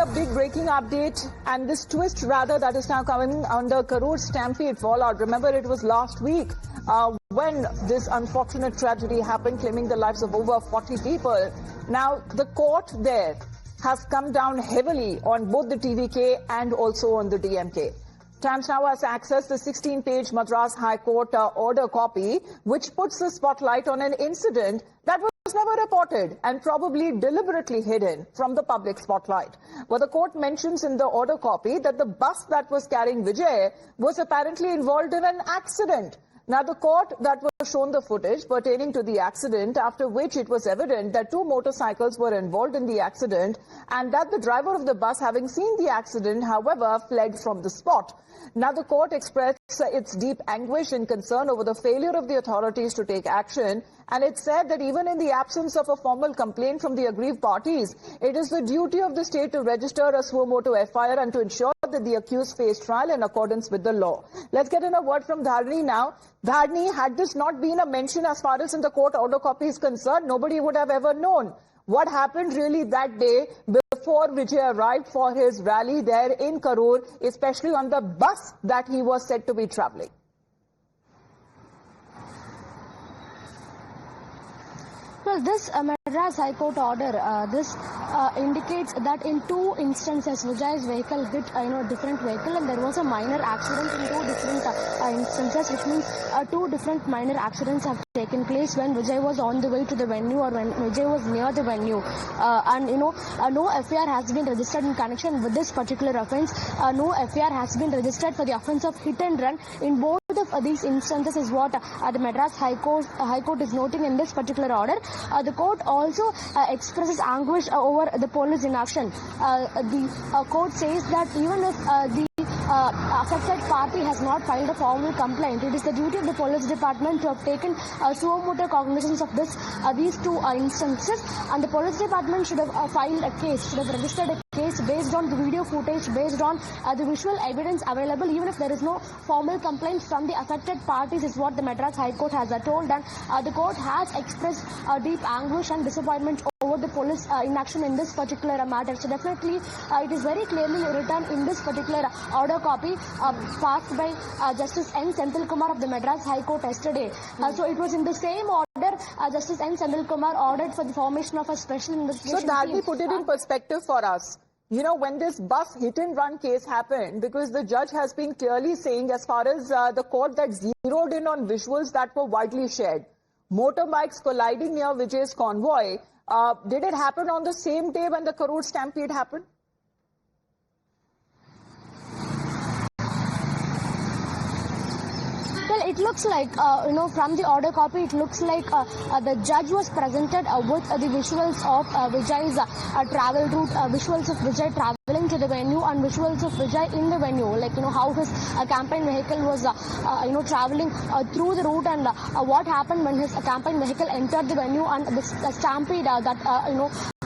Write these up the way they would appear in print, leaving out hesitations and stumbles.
a big breaking update and this twist rather that is now coming under Karur Stampede fallout. Remember, it was last week when this unfortunate tragedy happened, claiming the lives of over 40 people. Now, the court there has come down heavily on both the TVK and also on the DMK. Times Now has accessed the 16-page Madras High Court order copy, which puts the spotlight on an incident that was never reported and probably deliberately hidden from the public spotlight. Well, the court mentions in the order copy that the bus that was carrying Vijay was apparently involved in an accident. Now, the court that was shown the footage pertaining to the accident, after which it was evident that two motorcycles were involved in the accident and that the driver of the bus, having seen the accident, however, fled from the spot. Now, the court expressed its deep anguish and concern over the failure of the authorities to take action, and it said that even in the absence of a formal complaint from the aggrieved parties, it is the duty of the state to register a suo motu FIR and to ensure that the accused face trial in accordance with the law. Let's get in a word from Dharni now. Dharni, had this not been a mention as far as in the court order copy is concerned, nobody would have ever known what happened really that day before Vijay arrived for his rally there in Karur, especially on the bus that he was said to be traveling. Well, this Madras High Court order, this indicates that in two instances, Vijay's vehicle hit different vehicle, and there was a minor accident in two different instances, which means two different minor accidents have taken place when Vijay was on the way to the venue or when Vijay was near the venue. No FIR has been registered in connection with this particular offence. No FIR has been registered for the offence of hit and run in both of these instances is what the Madras High Court is noting in this particular order. The court also expresses anguish over the police inaction. The court says that even if the affected party has not filed a formal complaint, it is the duty of the police department to have taken suo motu cognizance of these two instances, and the police department should have filed a case, should have registered a case based on the video footage, based on the visual evidence available, even if there is no formal complaint from the affected parties, is what the Madras High Court has told. And the court has expressed deep anguish and disappointment over the police inaction in this particular matter. So definitely it is very clearly written in this particular order copy passed by Justice N. Senthil Kumar of the Madras High Court yesterday. So it was in the same order Justice N. Senthil Kumar ordered for the formation of a special investigation team. So Dharni, put it in perspective for us. You know, when this bus hit and run case happened, because the judge has been clearly saying as far as the court that zeroed in on visuals that were widely shared, motorbikes colliding near Vijay's convoy, did it happen on the same day when the Karur Stampede happened? Well, it looks like, from the order copy, it looks like the judge was presented with the visuals of Vijay's travel route, visuals of Vijay traveling to the venue and visuals of Vijay in the venue, like, how his campaign vehicle was, traveling through the route, and what happened when his campaign vehicle entered the venue and the stampede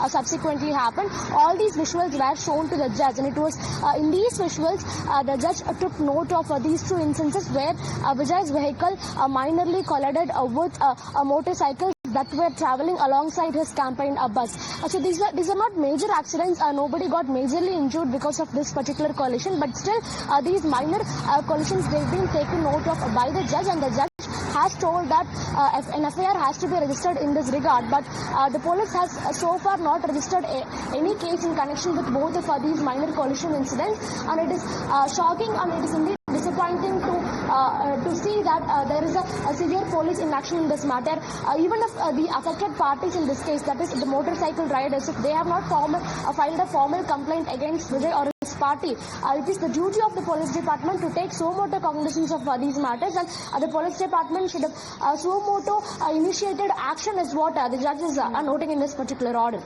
subsequently happened. All these visuals were shown to the judge, and it was in these visuals the judge took note of these two instances where Vijay's vehicle minorly collided with a motorcycle that were traveling alongside his campaign bus. So these are not major accidents. Nobody got majorly injured because of this particular collision, but still these minor collisions, they've been taken note of by the judge, and the judge has told that an FIR has to be registered in this regard, but the police has so far not registered any case in connection with both of these minor collision incidents, and it is shocking and it is indeed disappointing to see that there is a severe police inaction in this matter. Even if the affected parties in this case, that is the motorcycle riders, if they have not filed a formal complaint against Vijay or his party, it is the duty of the police department to take suo motu cognizance of these matters, and the police department should have suo motu initiated action, is what the judge is noting in this particular order.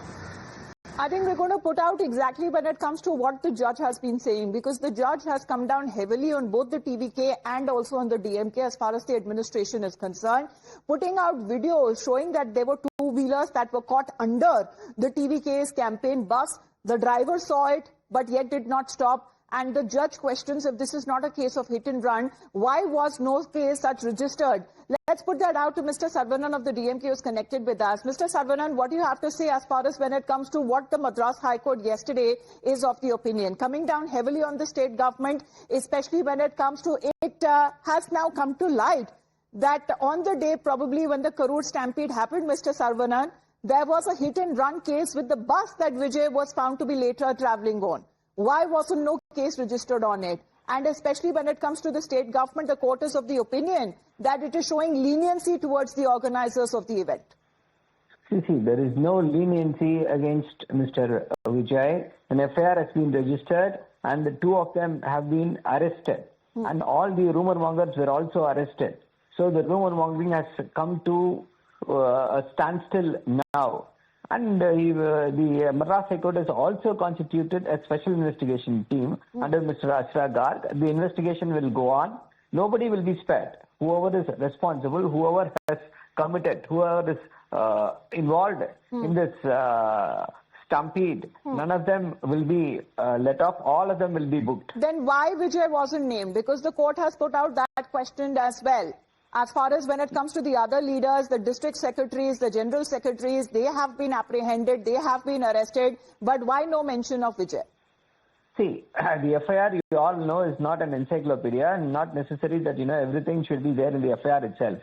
I think we're going to put out exactly when it comes to what the judge has been saying, because the judge has come down heavily on both the TVK and also on the DMK as far as the administration is concerned, putting out videos showing that there were two-wheelers that were caught under the TVK's campaign bus. The driver saw it, but yet did not stop. And the judge questions if this is not a case of hit and run, why was no case such registered? Let's Let's put that out to Mr. Saravanan of the DMK who's connected with us. Mr. Saravanan, what do you have to say as far as when it comes to what the Madras High Court yesterday is of the opinion? Coming down heavily on the state government, especially when it comes to it has now come to light that on the day probably when the Karur Stampede happened, Mr. Saravanan, there was a hit and run case with the bus that Vijay was found to be later travelling on. Why wasn't no case registered on it? And especially when it comes to the state government, the court is of the opinion that it is showing leniency towards the organizers of the event. See, there is no leniency against Mr. Vijay. An FIR has been registered and the two of them have been arrested. And all the rumour mongers were also arrested. So the rumour mongering has come to a standstill now. And the Madras High Court has also constituted a special investigation team under Mr. Ashra Garg. The investigation will go on. Nobody will be spared. Whoever is responsible, whoever has committed, whoever is involved in this stampede, none of them will be let off. All of them will be booked. Then why Vijay wasn't named? Because the court has put out that question as well. As far as when it comes to the other leaders, the district secretaries, the general secretaries, they have been apprehended, they have been arrested. But why no mention of Vijay? See, the FIR, you all know, is not an encyclopedia and not necessary that, everything should be there in the FIR itself.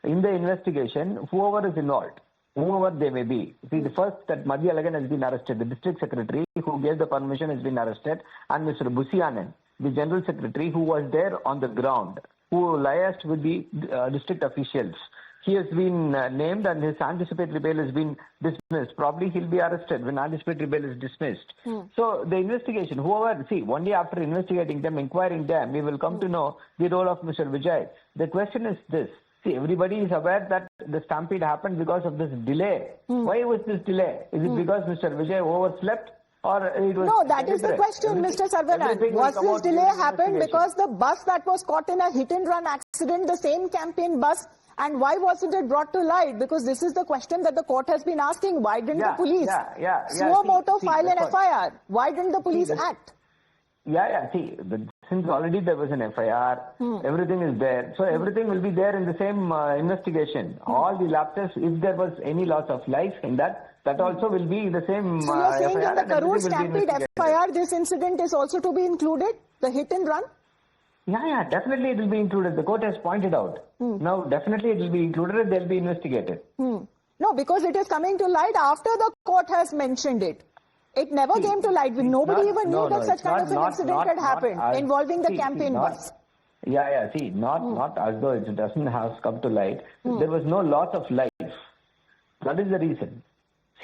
In the investigation, whoever is involved, whoever they may be. See, the first that Madhya Alagan has been arrested, the district secretary who gave the permission has been arrested, and Mr. Busianan, the general secretary who was there on the ground, who liaised with the district officials. He has been named and his anticipatory bail has been dismissed. Probably he'll be arrested when anticipatory bail is dismissed. So the investigation, whoever, only after investigating them, inquiring them, we will come to know the role of Mr. Vijay. The question is this. See, everybody is aware that the stampede happened because of this delay. Why was this delay? Is it because Mr. Vijay overslept? Or it was no, that is the question, Mr. Saravanan. Was this delay happened because the bus that was caught in a hit and run accident, the same campaign bus, and why wasn't it brought to light? Because this is the question that the court has been asking. Why didn't the police suo moto file an FIR? Why didn't the police act? Since already there was an FIR, everything is there. So everything will be there in the same investigation. All the lapses, if there was any loss of life in that also will be the same. So you're saying in the Karur Stampede FIR, this incident is also to be included? The hit and run? Yeah, definitely it will be included. The court has pointed out. Now, definitely it will be included and they'll be investigated. No, because it is coming to light after the court has mentioned it. It never came to light. Nobody even knew that such kind of an incident had happened involving the campaign bus. Not as though it doesn't have come to light. There was no loss of life. That is the reason.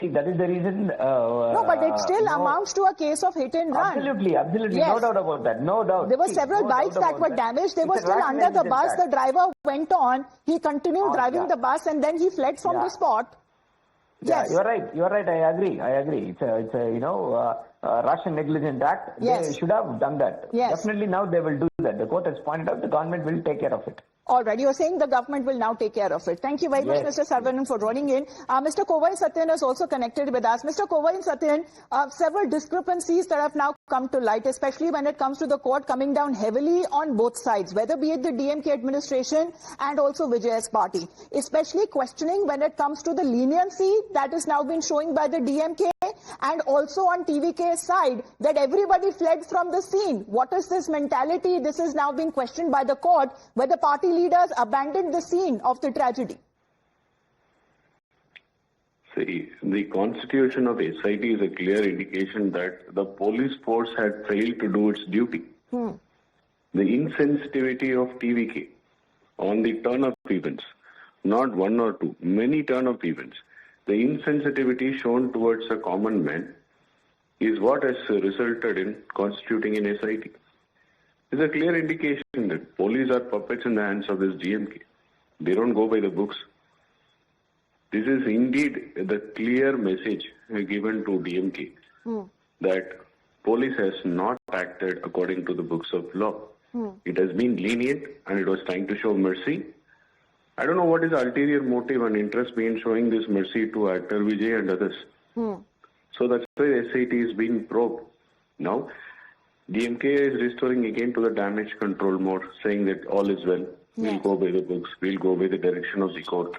That is the reason. No, but it still amounts to a case of hit and run. Absolutely. Yes. No doubt about that. No doubt. There were several bikes that were damaged. They were still under the bus. The driver went on. He continued driving the bus and then he fled from the spot. Yes. You're right. I agree. It's a rash and negligent act. They should have done that. Definitely now they will do that. The court has pointed out the government will take care of it. All right. You're saying the government will now take care of it. Thank you very much, Mr. Saravanan, for joining in. Mr. Kovai Satyan is also connected with us. Mr. Kovai Satyan, several discrepancies that have now come to light, especially when it comes to the court coming down heavily on both sides, whether be it the DMK administration and also Vijay's party, especially questioning when it comes to the leniency that is now been showing by the DMK and also on TVK's side that everybody fled from the scene. What is this mentality? This is now being questioned by the court where the party leaders abandoned the scene of the tragedy. See, the constitution of SIT is a clear indication that the police force had failed to do its duty. The insensitivity of TVK on the turn of events, not one or two, many turn of events, the insensitivity shown towards a common man is what has resulted in constituting an SIT. It's a clear indication that police are puppets in the hands of this DMK. They don't go by the books. This is indeed the clear message given to DMK that police has not acted according to the books of law. It has been lenient and it was trying to show mercy. I don't know what is the ulterior motive and interest behind showing this mercy to actor Vijay and others. So that's why SIT is being probed. Now, DMK is restoring again to the damage control mode, saying that all is well. we'll go by the books, we'll go by the direction of the court,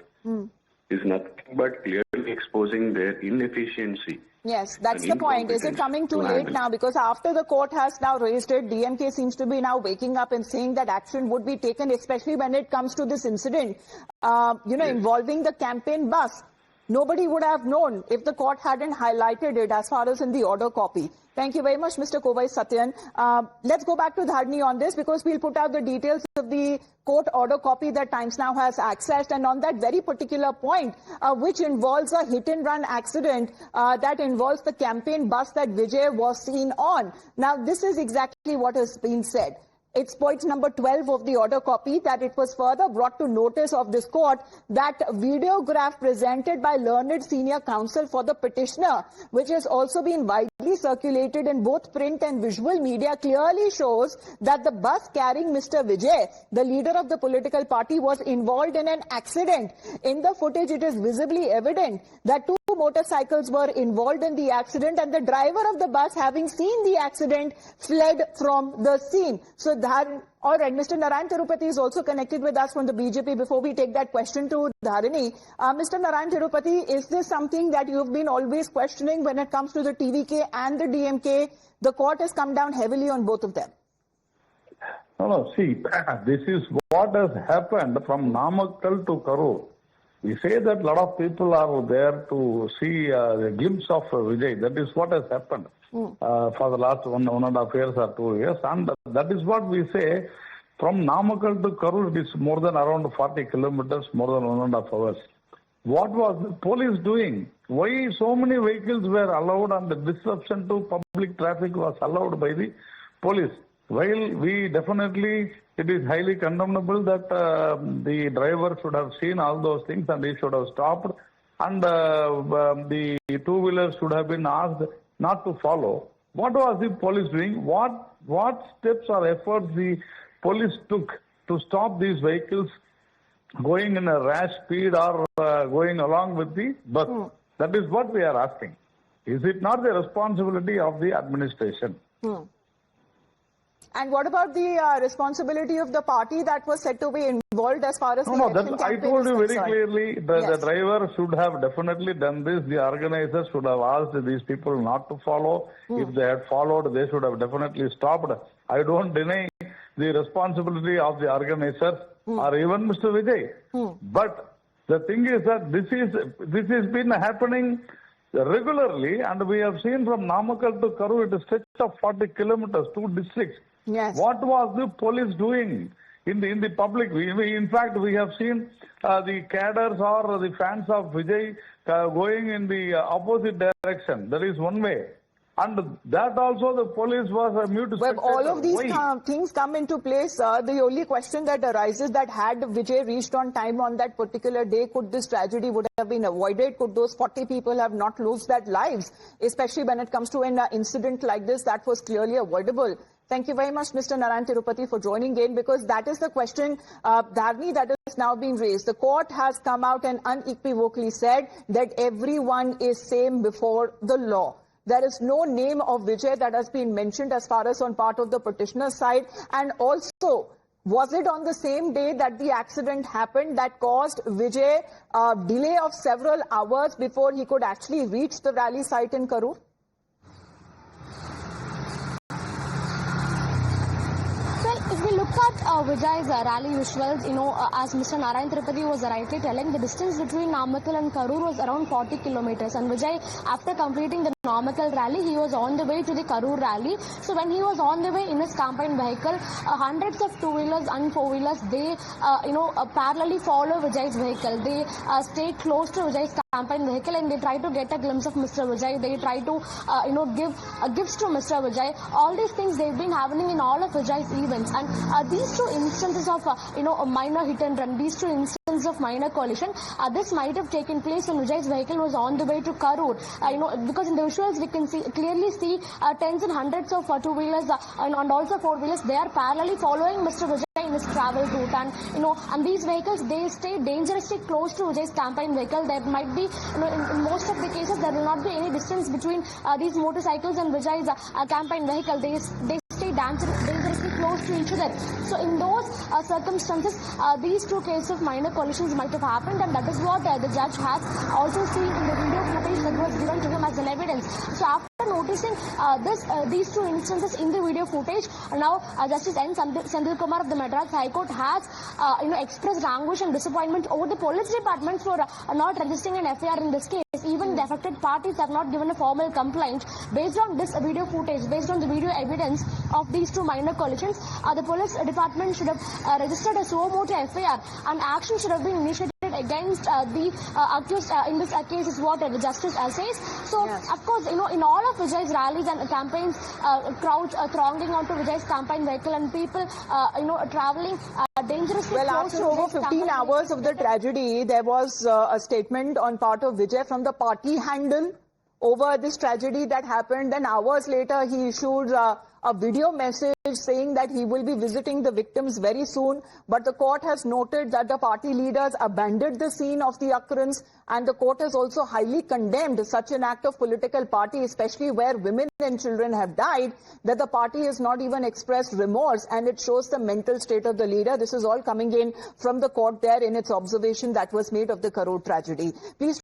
is nothing but clearly exposing their inefficiency. Yes, that's and the point. Is it coming too incompetence to late handle. now? Because after the court has now raised it, DMK seems to be now waking up and saying that action would be taken, especially when it comes to this incident, involving the campaign bus. Nobody would have known if the court hadn't highlighted it as far as in the order copy. Thank you very much, Mr. Kovai Satyan. Let's go back to Dharni on this, because we'll put out the details of the court order copy that Times Now has accessed. And on that very particular point, which involves a hit-and-run accident that involves the campaign bus that Vijay was seen on. Now, this is exactly what has been said. It's point number 12 of the order copy, that it was further brought to notice of this court that videograph presented by learned senior counsel for the petitioner, which has also been widely circulated in both print and visual media, clearly shows that the bus carrying Mr. Vijay, the leader of the political party, was involved in an accident. In the footage, it is visibly evident that two motorcycles were involved in the accident, and the driver of the bus, having seen the accident, fled from the scene. So all right, Mr. Narayan Tirupati is also connected with us from the BJP. Before we take that question to Dharini, Mr. Narayan Tirupati, is this something that you've been always questioning when it comes to the TVK and the DMK? The court has come down heavily on both of them. No, see, this is what has happened from Namakkal to Karur. We say that a lot of people are there to see a glimpse of Vijay. That is what has happened for the last one and a half years or 2 years. And that is what we say, from Namakkal to Karur, it is more than around 40 kilometers, more than 1.5 hours. What was the police doing? Why so many vehicles were allowed and the disruption to public traffic was allowed by the police? While we definitely, it is highly condemnable that the driver should have seen all those things and he should have stopped, and the two-wheelers should have been asked not to follow. What was the police doing? What steps or efforts the police took to stop these vehicles going in a rash speed or going along with the bus? That is what we are asking. Is it not the responsibility of the administration? And what about the responsibility of the party that was said to be involved as far as the election I campaign told is you very concerned? clearly that the driver should have definitely done this. The organizers should have asked these people not to follow. If they had followed, they should have definitely stopped. I don't deny the responsibility of the organizers or even Mr. Vijay. But the thing is that this has been happening regularly, and we have seen from Namakkal to Karur, it is a stretch of 40 kilometers, 2 districts. Yes. What was the police doing in the public? In fact, we have seen the cadres or the fans of Vijay going in the opposite direction. There is one way. And that also the police was a mute spectator. Well, all of these Why? things come into place. The only question that arises, that had Vijay reached on time on that particular day, could this tragedy would have been avoided? Could those 40 people have not lost their lives? Especially when it comes to an incident like this, that was clearly avoidable. Thank you very much, Mr. Narayan Tirupati, for joining in, because that is the question, Dharni, that is now being raised. The court has come out and unequivocally said that everyone is same before the law. There is no name of Vijay that has been mentioned as far as on part of the petitioner's side. And also, was it on the same day that the accident happened that caused Vijay a delay of several hours before he could actually reach the rally site in Karur? If we look at Vijay's rally visuals, as Mr. Narayan Tirupati was rightly telling, the distance between Namakkal and Karur was around 40 kilometers. And Vijay, after completing the Namakkal rally, he was on the way to the Karur rally. So when he was on the way in his campaign vehicle, hundreds of two-wheelers and four-wheelers, they, parallelly follow Vijay's vehicle. They stay close to Vijay's campaign vehicle and they try to get a glimpse of Mr. Vijay. They try to, give gifts to Mr. Vijay. All these things, they've been happening in all of Vijay's events. And these two instances of, a minor hit and run, these two instances of minor collision, this might have taken place when Vijay's vehicle was on the way to Karur. Because in the visuals we can clearly see tens and hundreds of two-wheelers and also four-wheelers, they are parallelly following Mr. Vijay in his travel route. And, and these vehicles, they stay dangerously close to Vijay's campaign vehicle. There might be, in most of the cases, there will not be any distance between these motorcycles and Vijay's campaign vehicle. They stay dangerously close to each other. So in those circumstances, these two cases of minor collisions might have happened, and that is what the judge has also seen in the video footage that was given to him as an evidence. So after noticing these two instances in the video footage, now Justice N. Senthil Kumar of the Madras High Court has expressed anguish and disappointment over the police department for not registering an FIR in this case. Even the affected parties have not given a formal complaint. Based on this video footage, based on the video evidence of these two minor collisions, the police department should have registered a suo motu FIR, and action should have been initiated against the accused in this case, is what the justice says. So, yes. Of course, in all of Vijay's rallies and campaigns, crowds thronging onto Vijay's campaign vehicle, and people, traveling dangerously well, close after to over Vijay's 15 hours of the tragedy, there was a statement on part of Vijay from the party handle over this tragedy that happened. Then hours later, he issued a video message saying that he will be visiting the victims very soon. But the court has noted that the party leaders abandoned the scene of the occurrence, and the court has also highly condemned such an act of political party, especially where women and children have died, that the party has not even expressed remorse, and it shows the mental state of the leader. This is all coming in from the court there in its observation that was made of the Karur tragedy. Please